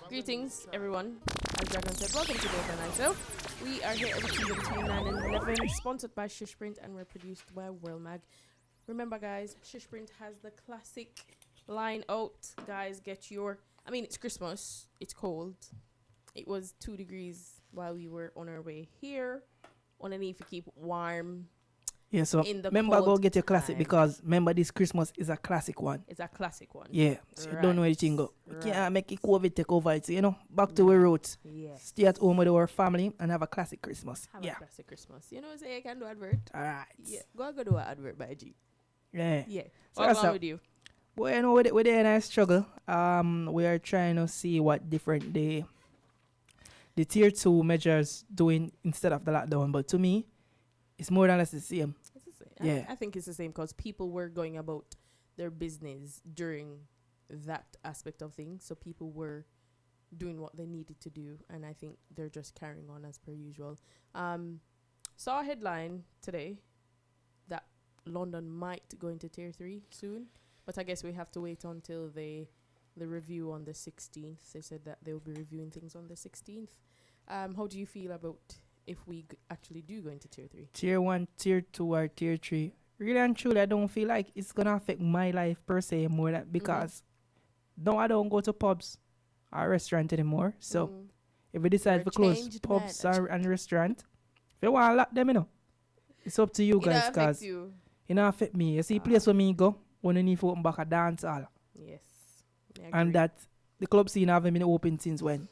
Greetings, everyone. As Dragon said, welcome to Dota Night Show. We are here every Tuesday between 9 and 11, sponsored by Shishprint, and we're produced by World Mag. Remember, guys, Shishprint has the classic line out. Guys, get your... I mean, it's Christmas. It's cold. It was 2 degrees while we were on our way here. Underneath, to keep warm. Yeah, so remember, go get your classic because remember, this Christmas is a classic one. It's a classic one. Yeah, so you don't know anything go. You can't make it COVID take over. It's, back to our roots. Yes. Stay at home with our family and have a classic Christmas. Have a classic Christmas. You know, say I can do advert. All right. Yeah, go do an advert by G. Yeah. Yeah. So what's wrong with you? Well, we're there in a struggle. We are trying to see what different the tier 2 measures doing instead of the lockdown. But to me, it's more or less the same. It's the same. Yeah. I think it's the same because people were going about their business during that aspect of things. So people were doing what they needed to do. And I think they're just carrying on as per usual. Saw a headline today that London might go into tier 3 soon. But I guess we have to wait until the review on the 16th. They said that they'll be reviewing things on the 16th. How do you feel about if we actually do go into tier 3? Tier 1, tier 2, or tier 3. Really and truly, I don't feel like it's going to affect my life per se more than because no, I don't go to pubs or restaurant anymore. So if we decide to close pubs and restaurant, if you want to lock them, it's up to you guys because it don't affect me. You see, place where me go, when you need to open back a dance hall. Yes. And that the club scene haven't been open since when?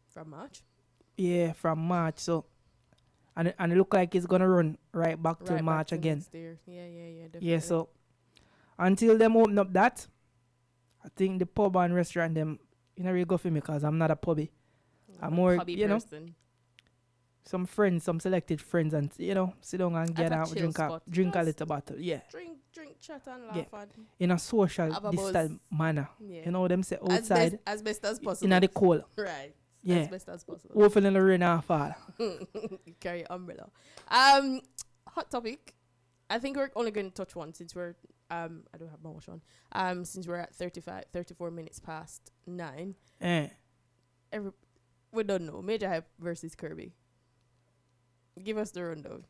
From March? Yeah, from March. So, and it look like it's gonna run right back to March again. Yeah, definitely. Yeah, so until them open up that, I think the pub and restaurant them, really go for me because I'm not a pubby. I'm more, person. some friends, some selected friends, and sit down and get out, drink a little bottle. Yeah. Drink, chat and laugh at. In a social distance manner. Yeah. Them say outside. As best as possible. In the cold. Right. Yeah. As best as possible. Hopefully the rain and fall. Carry umbrella. Hot topic. I think we're only going to touch one since we're I don't have my watch on. Since we're at 34 minutes past 9. We don't know. Majah Hype versus Kirby. Give us the rundown.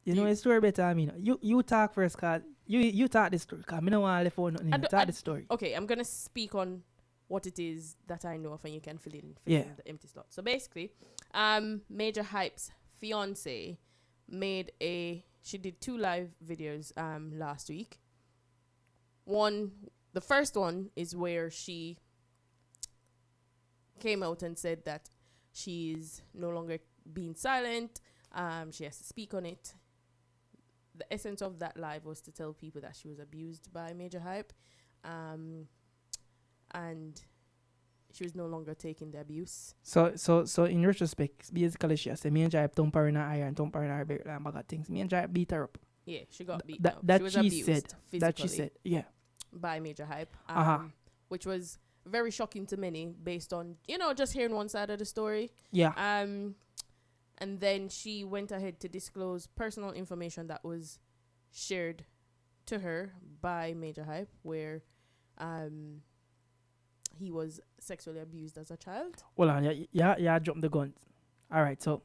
You know the story better. I mean, you talk first, cause you talk the story. Cause me no want to left on nothing. Talk the story. Okay, I'm gonna speak on what it is that I know of, and you can fill in the empty slot. So basically, Majah Hype's fiance she did 2 live videos last week. The first one is where she came out and said that she's no longer being silent. She has to speak on it. The essence of that live was to tell people that she was abused by Majah Hype, and she was no longer taking the abuse. So in retrospect, basically she said Majah Hype tump her in her eye and tump her in her back and bag of things. Majah Hype beat her up. Yeah, she got beat up. That she was she abused said. physically That she said. Yeah. By Majah Hype. Which was very shocking to many based on just hearing one side of the story. Yeah. And then she went ahead to disclose personal information that was shared to her by Majah Hype, where he was sexually abused as a child. Hold on, yeah, jump the gun. All right, so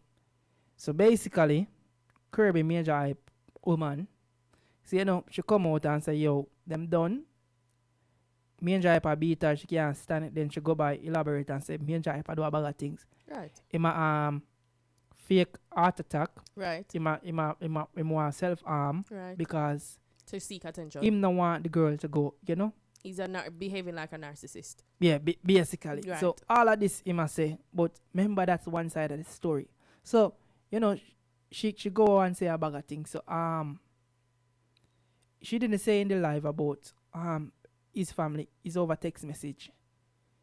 basically, Kirby Majah Hype woman, she come out and say, yo, them done. Majah Hype beat her, she can't stand it. Then she go by elaborate and say, Majah Hype do a bag of things. Right. In fake heart attack. Right. Him want self-harm. Right. Because to seek attention. Him no want the girl to go, He's behaving like a narcissist. Yeah, basically. Right. So all of this he must say, but remember that's one side of the story. So, she go and say a bag of things. So she didn't say in the live about his family, his over text message.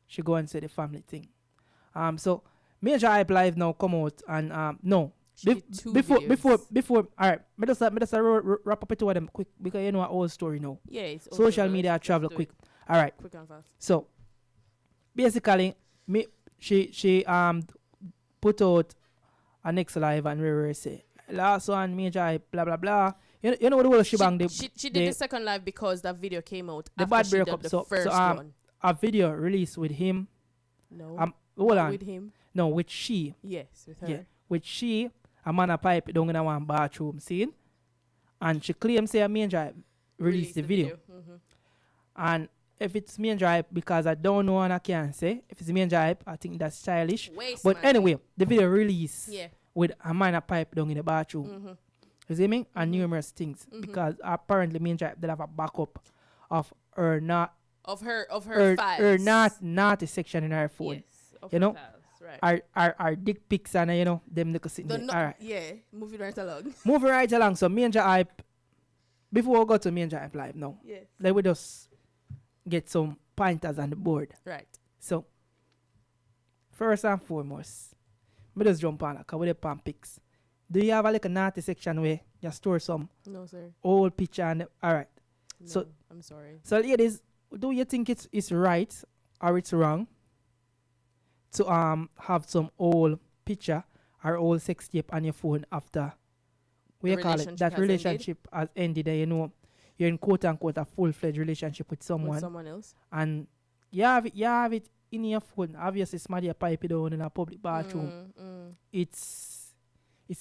She go and say the family thing. So Majah Hype live now come out and no. Before all right, me just wrap up it to them quick because you know our whole story now. Yeah, it's social media travel quick. All right. Quick and fast. So basically she put out a next live and we say last one Majah Hype blah blah blah. You know what the whole shebang she did the second live because that video came out the after bad she breakup. did the first one. A video released with him No. Hold Not on. with him. No, with she. Yes, with her. Yeah. With she, a man a pipe it down in a one bathroom scene. And she claims say a Majah Hype released the video. Mm-hmm. And if it's Majah Hype, because I don't know and I can't say, if it's Majah Hype, I think that's stylish. But anyway, the video release with a man a pipe down in the bathroom. Mm-hmm. You see me? And numerous things. Mm-hmm. Because apparently Majah Hype they have a backup of her not of her files. Her naughty section in her phone. Yes, of you her know? Files. Right. Our dick pics and you know them little sitting there. All right. Yeah, moving right along. Moving right along. So Majah Hype, before we go to Majah Hype live now, Yes. let we just get some pointers on the board. Right. So first and foremost, me just jump on because we the pan pics. Do you have a like a naughty section where you store some No, sir. old picture and all right? No, So I'm sorry. So ladies, do you think it's right or it's wrong to have some old picture or old sex tape on your phone after what you call it that relationship has ended and you know you're in quote unquote a full-fledged relationship with someone else and you have it in your phone. Obviously somebody a pipe it down in a public bathroom. It's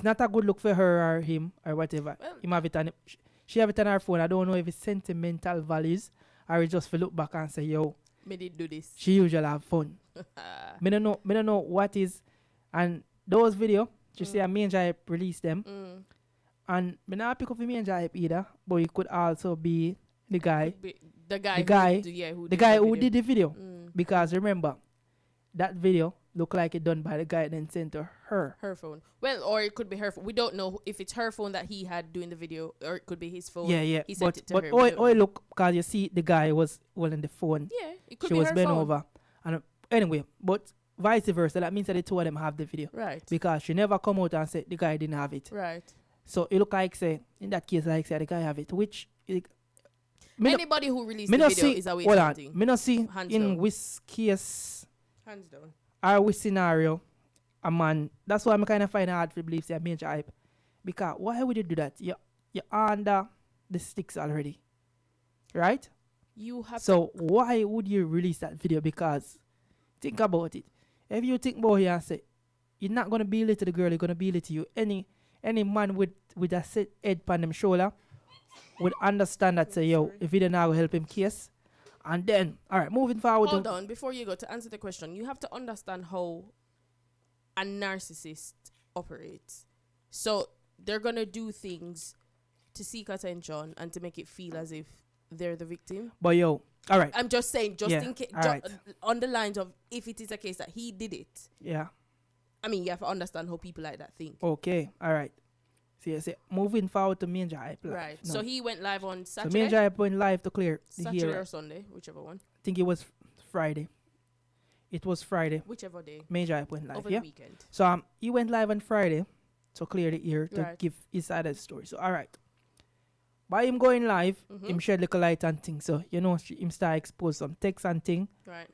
not a good look for her or him or whatever. Well, Him have it on she have it on her phone. I don't know if it's sentimental values or it's just for look back and say, yo, me did do this. she usually have fun. Me don't know what is. And those video, you see a Majah Hype release them. And me not pick up the Majah Hype either, but it could also be the guy. The guy who did the video. Because remember, that video look like it done by the guy then sent to her. Her phone. Well, or it could be her phone. We don't know if it's her phone that he had doing the video, or it could be his phone. Yeah. He sent it to her. But look, because you see the guy was holding the phone. Yeah, it could she be was her bent phone. over. And anyway, but vice versa. That means that the two of them have the video. Right. Because she never come out and said the guy didn't have it. Right. So it look like say, in that case, like say the guy have it. Which anybody who released the video is a waste of thing. Me not see Hands in down. which case Hands down. or which scenario a man. That's why I'm kind of find it hard to believe say a Majah Hype. Because why would you do that? You're under the sticks already. Right? You have So why would you release that video? Because think about it. If you think about it and say, you're not gonna be little the girl, you're gonna be little you. Any man with a set head on them shoulder would understand that say, yo, if you don't know help him case. And then, all right, moving forward. Hold on, before you go to answer the question, you have to understand how a narcissist operates. So they're gonna do things to seek attention and to make it feel as if they're the victim. But yo, all right. I'm just saying, in case, right. on the lines of if it is a case that he did it. Yeah. I mean, you have to understand how people like that think. Okay, all right. See, moving forward to Majah Hype. Right. No. So he went live on So Saturday. Majah Hype went live to clear the Saturday hearing. or Sunday, whichever one. I think it was Friday. It was Friday. Whichever day. Majah Hype went live. Over Yeah. the weekend. So he went live on Friday to clear the ear to Right. give his side of the story. So all right. By him going live, him shed little light and things. So you know him start expose some text and thing. Right.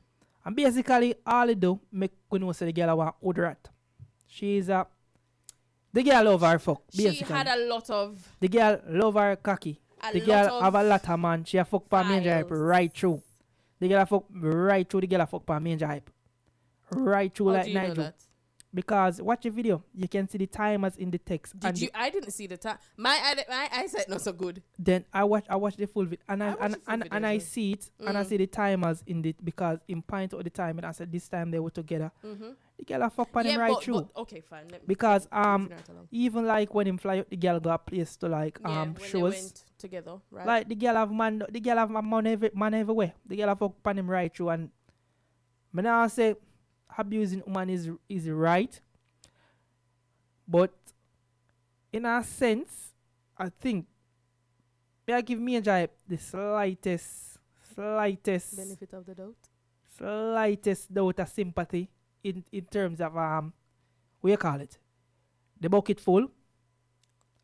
And basically all he do make you know say the girl want old rat. She's the girl love her fuck. Basically. She had a lot of. The girl love her cocky. The girl have a lot of man. She a fuck pa Majah Hype right through. The girl a fuck right through. The girl a fuck pa Majah Hype right through. How Like do you know Nigel. that? Because watch the video, you can see the timers in the text. Did you? I didn't see the time. My eyesight not so good. Then I watch the full video and I watch the full video and I as well. see it and I see the timers in it because in point of the time and I said this time they were together. The girl a fuck pa them right through. Okay, fine. Let me Because moving right along. even like when him fly out, the girl got a place to like when they shows. went together, right? Like the girl have man everywhere. The girl have fuck pan him right through and me now say abusing woman is right. But in a sense, I think I give Majah Hype the slightest benefit of the doubt. slightest doubt of sympathy in terms of what you call it? The bucket full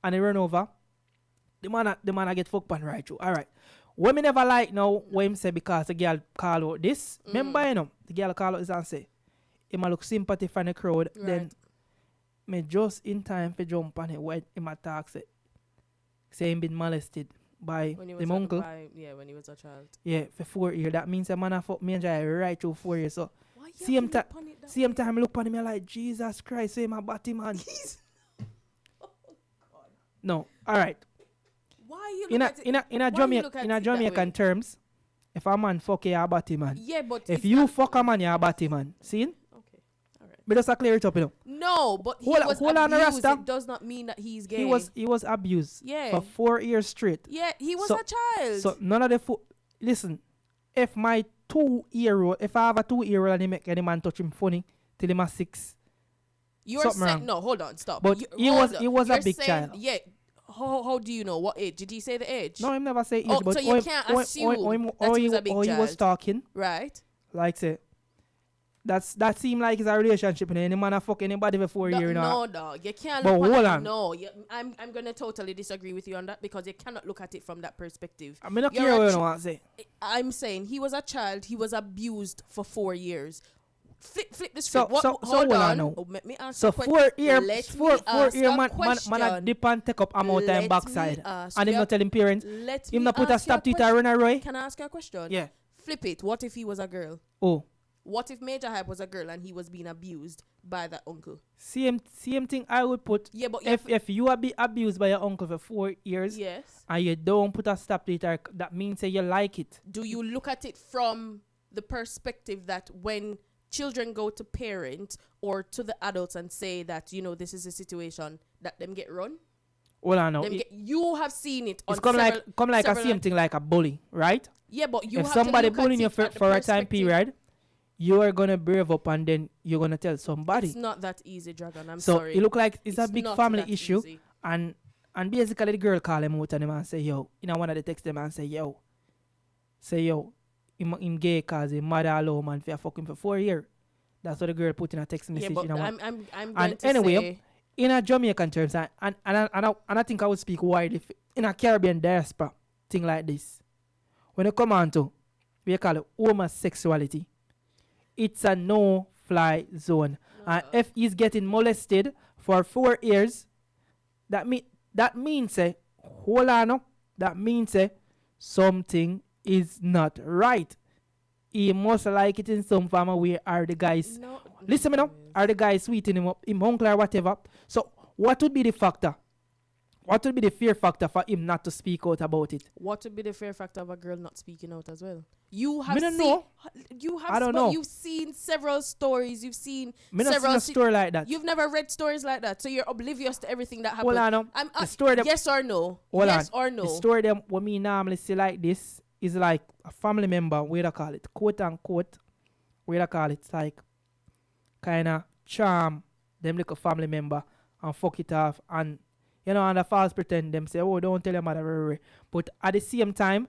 and the run over. The man a get fucked pan right through. Alright. What me never like now, what him say because the girl call out this. Remember you know, the girl call out this and say, him a look sympathy from the crowd, Right. then me just in time for jump on it when him attack say him been molested by When he was him uncle. when he was a child. Yeah, for 4 years. That means a man a fuck Majah Hype right through 4 years. So Why Same time, same time, look upon him like Jesus Christ, say my body man. No, all right. Why you In look a at it? in a in a Why you Jamaican look at in it a that Jamaican way? terms, if a man fuck you, a body man. Yeah, but If you fuck a man, you're a body man. See? okay, all right. But just clear it up, you know. No, but he Hold was on, abused. Rasta. It does not mean that he's gay. He was abused Yeah. for 4 years straight. Yeah, he was So- a child. So none of the listen, if my 2-year-old, if I have a 2-year-old and he make any man touch him funny till him a 6. You're something saying wrong. no, hold on, stop. But he hold was- on. he was a You're big saying- child. Yeah. How do you know what age? Did he say the age? No, him never say age, Oh, but so you can't assume that he was a big he was child. talking Right. like say that seemed like it's a relationship and any man a fuck anybody for 4 years. No, dog. You can't But look hold at it. on. No, I'm gonna totally disagree with you on that because you cannot look at it from that perspective. I mean, not You're care a what ch- you want to say. I'm saying he was a child. He was abused for 4 years. Flip the So- script. so Hold hold on on. now. Oh, let me ask So a 4 year, Let four me ask year a man a question. dip and take up amount Let time me backside, ask and him you not telling parents. Let Him me not put a ask you stop to it question. and run away. Can I ask you a question? Yeah. Flip it. What if he was a girl? Oh, What if Majah Hype was a girl and he was being abused by that uncle? same thing I would put. Yeah, but If you are be abused by your uncle for 4 years yes. and you don't put a stop to it, that means that you like it. Do you look at it from the perspective that when children go to parent or to the adults and say that, this is a situation that them get run? Well, I know. You have seen it on It's come like a several- same thing like a bully, right? Yeah, but you If have somebody to look at bullying you it for at the a time perspective- period, you are gonna brave up and then you're gonna tell somebody. It's not that easy, Dragon. I'm So sorry. it look like it's a big not family that issue, easy. and basically the girl call him out and him and say yo, one of the text them and say yo, him gay cause his mother allow man for fuck him for 4 years. That's what the girl put in a text message. Yeah, but in a one. I'm going And to anyway, say in a Jamaican terms, and I think I would speak widely in a Caribbean diaspora thing like this. When it come on to, we call it homosexuality, it's a no-fly zone. And if he's getting molested for 4 years, that means hold on up, that means something is not right. He must like it in some form of way. Are the guys listen me now? Are the guys sweetening him up, him uncle or whatever? So what would be the factor? What would be the fear factor for him not to speak out about it? what would be the fear factor of a girl not speaking out as well? You have Me don't seen, know. you have I don't but know. You've seen several stories. You've seen Me not several seen a story like that. You've never read stories like that, so you're oblivious to everything that happened. Hold on now. I'm The story them- yes or no? Hold yes on. or no? The story them what me normally see like this is like a family member, where they call it, quote unquote, where they call it, like kind of charm them like a family member and fuck it off and and the false pretend them say, oh, don't tell your mother. But at the same time,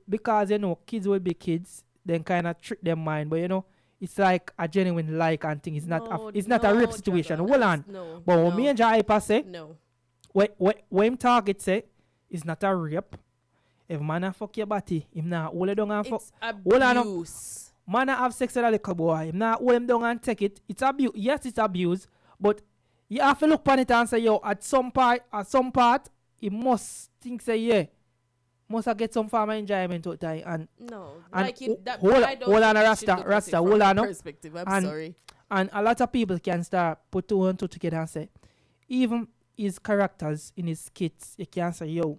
because kids will be kids, then kind of trick them mind. But it's like a genuine like and thing. It's not a rape situation. Dragon, Hold on. No. But no, what me and Jah Hype say, no. when him target say, it's not a rape. If man a fuck your body, him not hold it down and fuck. It's Hold on now. abuse. Man a have sex with a little boy, him not hold him down and take it. It's abuse. Yes, it's abuse. But you have to look upon it and say, yo, at some part, he must think say, yeah, must have get some form of enjoyment out there. And No. and Like it, that, hold I don't on, think you Rasta, should look at it Rasta, from hold that on, no. perspective. I'm And- sorry. And a lot of people can start put 2 and 2 together and say, even his characters in his skits, you can say, yo,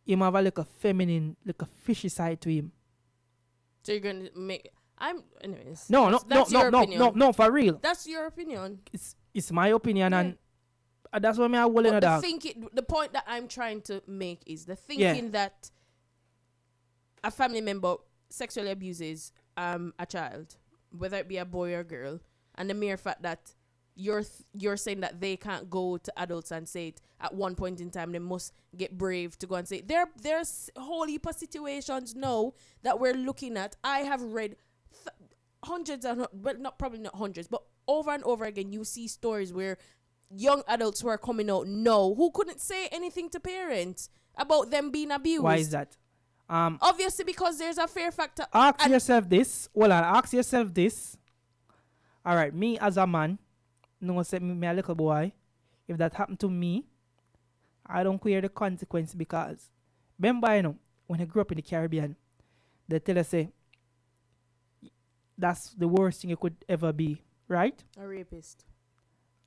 him have a like a feminine, like a fishy side to him. So you're gonna make. Anyways. No, That's your opinion. no, for real. That's your opinion. It's my opinion, Yeah. and that's what me I will in a dog. The point that I'm trying to make is the thinking that a family member sexually abuses a child, whether it be a boy or girl, and the mere fact that you're saying that they can't go to adults and say it at one point in time, they must get brave to go and say it. There's a whole heap of situations now that we're looking at. I have read hundreds and probably not hundreds, but over and over again you see stories where young adults who are coming out now who couldn't say anything to parents about them being abused. Why is that? Obviously because there's a fear factor. Ask yourself this. Well, ask yourself this. All right, me as a man, no say me a little boy. If that happened to me, I don't care the consequence because remember, when I grew up in the Caribbean, they tell us say that's the worst thing you could ever be, right? A rapist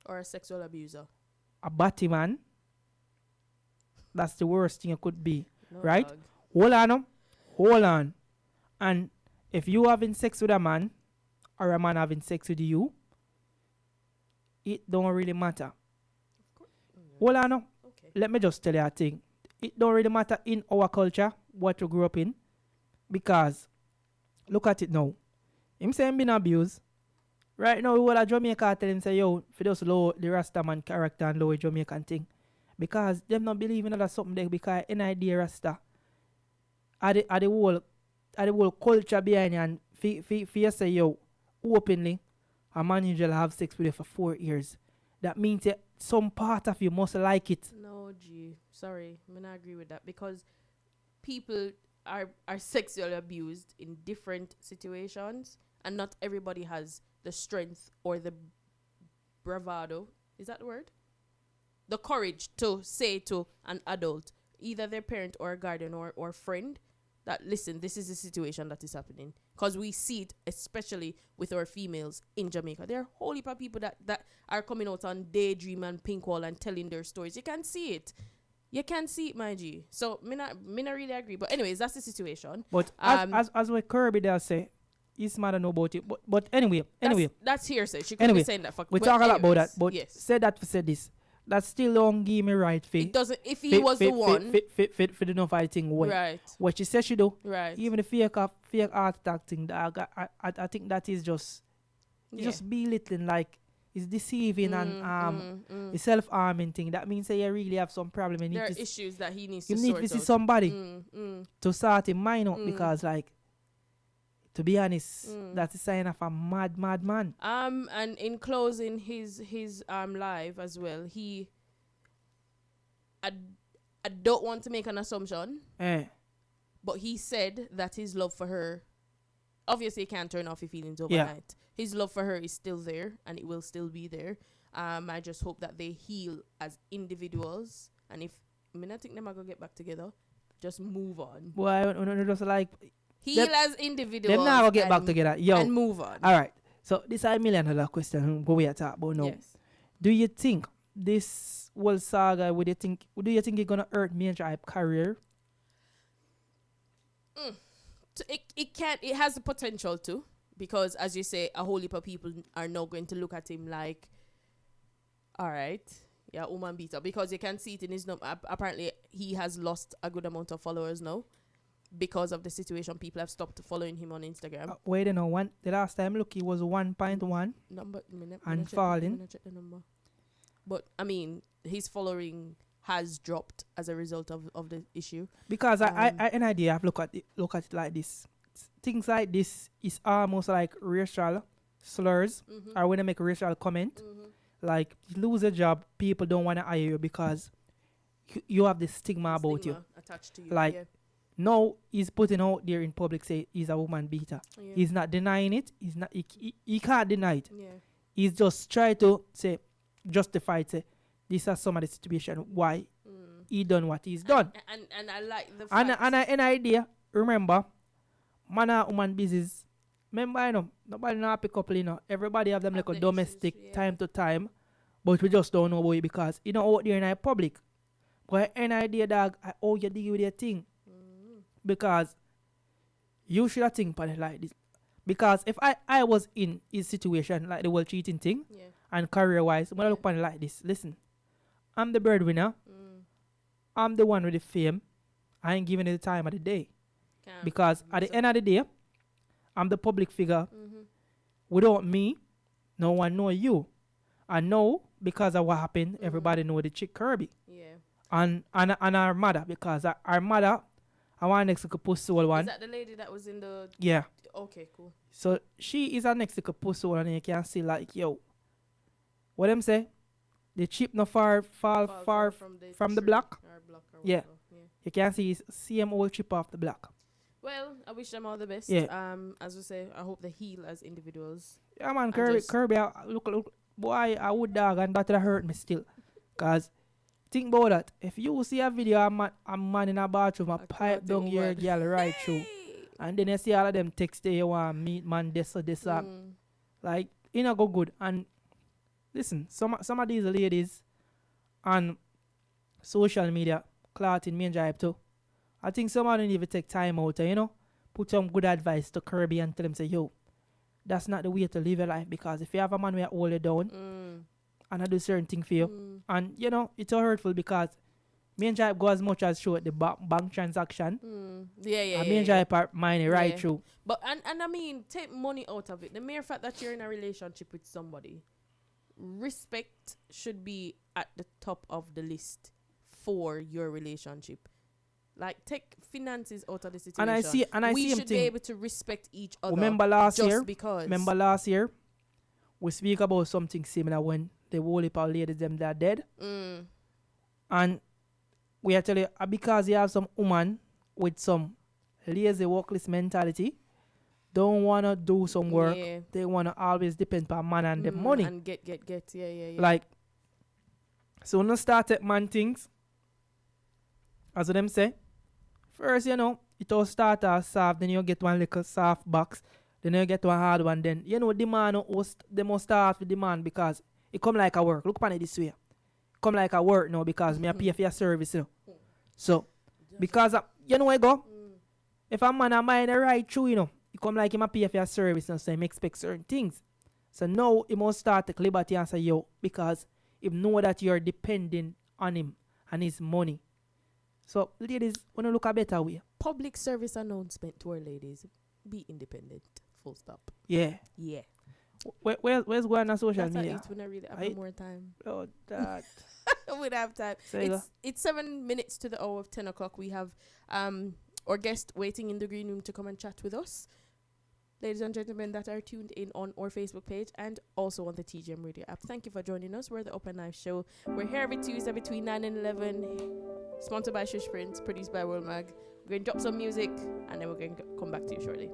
or a sexual abuser. A batty man, that's the worst thing you could be, No, right? dog. Hold on, hold on. And if you having sex with a man or a man having sex with you, it don't really matter. Hold on, Okay. let me just tell you a thing. It don't really matter in our culture what you grew up in, because look at it now. Him saying been abused. Right now, we all Jamaica tell him say, yo, for just low the Rastaman character and low Jamaican thing. Because them not believe in that something there, because any idea Rasta are the whole culture behind it, and for you say, yo, openly, a man usually have sex with you for 4 years. That means that some part of you must like it. No, G. Sorry, I not agree with that, because people are sexually abused in different situations, and not everybody has the strength or the bravado. Is that the word? The courage to say to an adult, either their parent or a guardian or friend, that listen, this is the situation that is happening. Because we see it, especially with our females in Jamaica. There are a whole heap of people that are coming out on Daydream and Pink Wall and telling their stories. You can see it. You can see it, my G. So, me not really agree. But anyways, that's the situation. But as what Kirby does say, his mother know about it. But anyway. That's hearsay. She could be saying that. We talk a lot about that. But yes. say that for say this. That still don't give me right for. It doesn't. If he was the one. For the no fighting way. Right. What she says she do. Right. Even the fake heart attack thing, I think that is just just belittling, like it's deceiving and the self-harming thing. That means that you really have some problem. And there are issues that he needs to sort out. You need to see out. somebody to sort his mind out, because like, to be honest, that's a sign of a mad man. And in closing his live as well, I don't want to make an assumption, but he said that his love for her, obviously he can't turn off his feelings overnight. His love for her is still there, and it will still be there. I just hope that they heal as individuals, and if I mean, I think they're gonna get back together, just move on. Well, I just like heal as individuals. They're not gonna get back together, yo, and move on. All right. So this is $1 million question. What we are talking about now. Yes. Do you think this whole saga? Do you think it's gonna hurt Majah Hype career? It has the potential to, because as you say, a whole heap of people are now going to look at him like, all right, yeah, woman beater, because you can see it in his number. Apparently he has lost a good amount of followers now because of the situation. People have stopped following him on Instagram. Wait, the last time look, he was 1.1 number and falling. Check the number. But I mean, his following has dropped as a result of the issue. Because I an idea. I've look at it like this. Things like this is almost like racial slurs, or when they make a racial comment, like you lose a job, people don't want to hire you because you have this stigma about you attached to you. Like now he's putting out there in public, say he's a woman beater. Yeah. He's not denying it. He's not. He can't deny it. Yeah. He's just trying to say, justify it. Say this is some of the situation why he done what he's done. And I like the fact. And an idea. Remember, man and woman business. Remember, nobody know happy couple. Everybody have them like a domestic issues, time to time, but we just don't know about it because out there in the public. But an idea, dog, how you deal with your thing. Because you should have think about it like this. Because if I was in his situation, like the whole cheating thing, and career-wise, when I look upon it like this, listen, I'm the breadwinner. I'm the one with the fame. I ain't giving it the time of the day. Because at the end of the day, I'm the public figure. Without me, no one know you. And now, because of what happened, everybody know the chick Kirby. Yeah. And our mother, because our mother, I want next to pussy one. Is that the lady that was in the... Yeah. Okay, cool. So she is a next to pussy one, and you can see like, yo, what them say? The chip no far from the block. Yeah. You can see same old chip off the block. Well, I wish them all the best. Yeah. As we say, I hope they heal as individuals. Yeah, man, Kirby, look, boy, I would dog, and that hurt me still. Cause think about that. If you see a video, a man in a bathroom, a pipe down your girl right through. And then you see all of them text there, you want meet man, this or this that. Like, you know, go good. And listen, some of these ladies on social media, clotting Majah Hype too. I think some of them even take time out to, you know, put some good advice to Kirby and tell them, say, yo, that's not the way to live your life, because if you have a man who hold you down and I do certain thing for you, and, you know, it's so hurtful because Majah Hype go as much as show the bank transaction. And Majah Hype money right through. But, and I mean, take money out of it. The mere fact that you're in a relationship with somebody, respect should be at the top of the list for your relationship. Like, take finances out of the situation. And I we see should be able to respect each other. Remember last Remember last year, we speak about something similar when the whole heap of ladies them that are dead. And we actually, because you have some woman with some lazy workless mentality, don't want to do some work. They want to always depend on man and the money. And get. Yeah. Like, so when you start at man things, as them say, first, you know, it all start as soft, then you get one little soft box, then you get one hard one, then, you know, demand, they must start with demand because it come like a work. Look upon it this way. Come like a work now because me a pay for your service, you know. So, because, you know where I go? If a man a mind the right through, you know, it come like him a pay for your service, you know, so him expect certain things. So now, he must start take liberty and say, yo, because he know that you're depending on him and his money. So, ladies, want to look a better way. Public service announcement to our ladies. Be independent. Full stop. Yeah. Where's going on social media? That's when I really have more time. Oh, that. We'd have time. It's 7 minutes to the hour of 10 o'clock. We have our guest waiting in the green room to come and chat with us. Ladies and gentlemen that are tuned in on our Facebook page and also on the TGM Radio app. Thank you for joining us. We're the Open Knife Show. We're here every Tuesday between 9 and 11. Sponsored by Shush Prince, produced by World Mag. We're going to drop some music and then we're going to come back to you shortly.